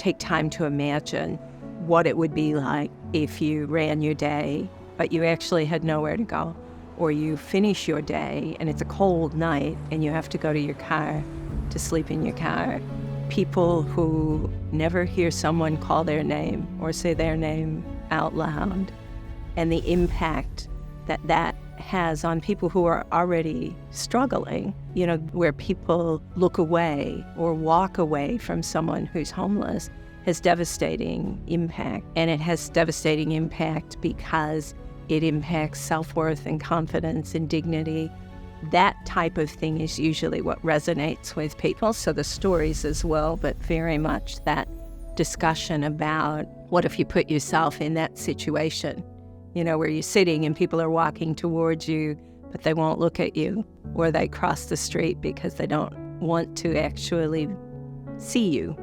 take time to imagine what it would be like if you ran your day, but you actually had nowhere to go, or you finish your day and it's a cold night and you have to go to your car to sleep in your car. People who never hear someone call their name or say their name out loud, and the impact that that has on people who are already struggling, where people look away or walk away from someone who's homeless, has devastating impact. And it has devastating impact because it impacts self-worth and confidence and dignity. That type of thing is usually what resonates with people. So the stories as well, but very much that discussion about what if you put yourself in that situation, where you're sitting and people are walking towards you, but they won't look at you, or they cross the street because they don't want to actually see you.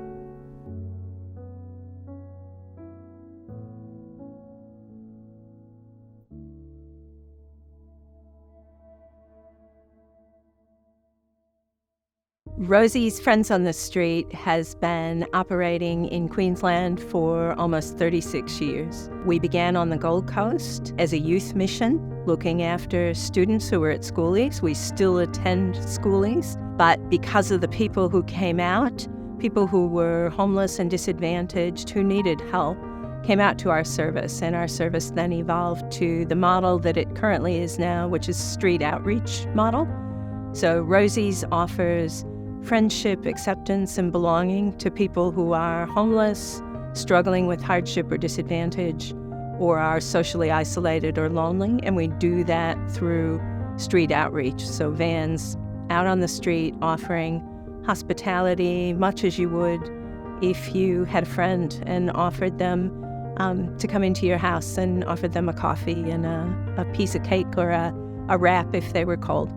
Rosies Friends on the Street has been operating in Queensland for almost 36 years. We began on the Gold Coast as a youth mission, looking after students who were at schoolies. We still attend schoolies, but because of the people who came out, people who were homeless and disadvantaged, who needed help, came out to our service, and our service then evolved to the model that it currently is now, which is street outreach model. So Rosies offers friendship, acceptance, and belonging to people who are homeless, struggling with hardship or disadvantage, or are socially isolated or lonely. And we do that through street outreach. So vans out on the street offering hospitality, much as you would if you had a friend and offered them to come into your house and offered them a coffee and a piece of cake or a wrap if they were cold.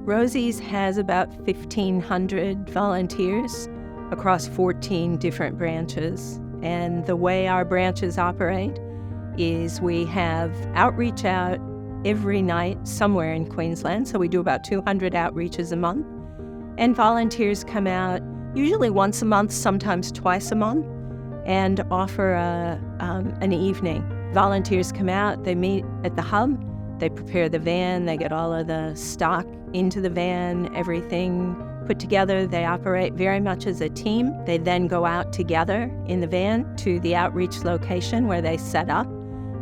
Rosies has about 1,500 volunteers across 14 different branches. And the way our branches operate is we have outreach out every night somewhere in Queensland. So we do about 200 outreaches a month. And volunteers come out usually once a month, sometimes twice a month, and offer an evening. Volunteers come out, they meet at the hub, they prepare the van, they get all of the stock into the van, everything put together. They operate very much as a team. They then go out together in the van to the outreach location where they set up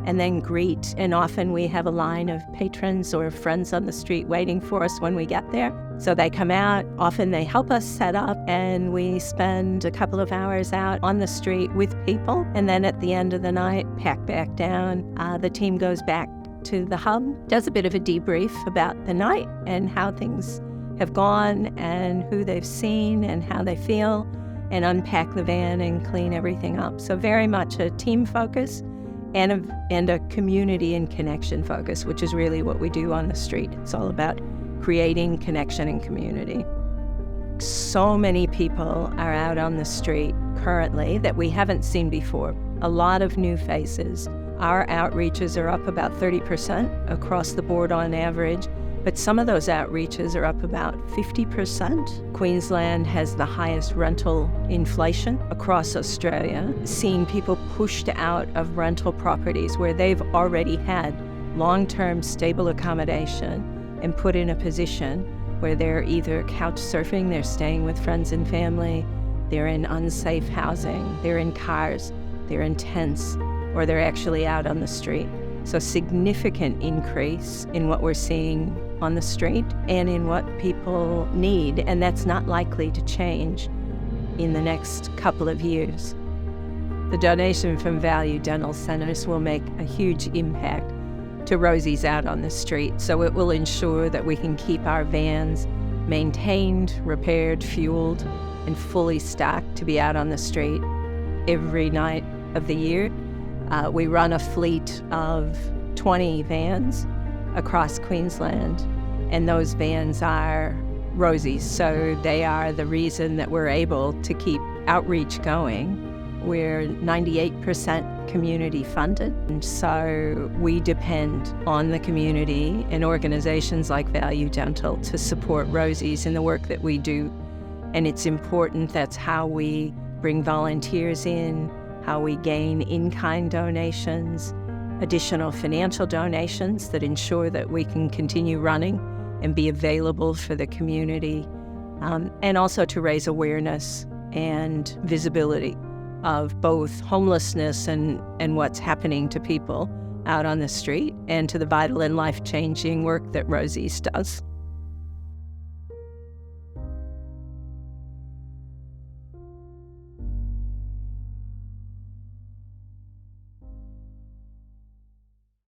and then greet. And often we have a line of patrons or friends on the street waiting for us when we get there. So they come out, often they help us set up, and we spend a couple of hours out on the street with people. And then at the end of the night, pack back down. The team goes back to the hub, does a bit of a debrief about the night and how things have gone and who they've seen and how they feel, and unpack the van and clean everything up. So very much a team focus and a community and connection focus, which is really what we do on the street. It's all about creating connection and community. So many people are out on the street currently that we haven't seen before. A lot of new faces. Our outreaches are up about 30% across the board on average, but some of those outreaches are up about 50%. Queensland has the highest rental inflation across Australia, seeing people pushed out of rental properties where they've already had long-term stable accommodation and put in a position where they're either couch surfing, they're staying with friends and family, they're in unsafe housing, they're in cars, they're in tents, or they're actually out on the street. So significant increase in what we're seeing on the street and in what people need, and that's not likely to change in the next couple of years. The donation from Value Dental Centres will make a huge impact to Rosies out on the street, so it will ensure that we can keep our vans maintained, repaired, fueled, and fully stocked to be out on the street every night of the year. We run a fleet of 20 vans across Queensland, and those vans are Rosies, so they are the reason that we're able to keep outreach going. We're 98% community funded, and so we depend on the community and organizations like Value Dental to support Rosies in the work that we do. And it's important, that's how we bring volunteers in, how we gain in-kind donations, additional financial donations that ensure that we can continue running and be available for the community, and also to raise awareness and visibility of both homelessness and what's happening to people out on the street, and to the vital and life-changing work that Rosies does.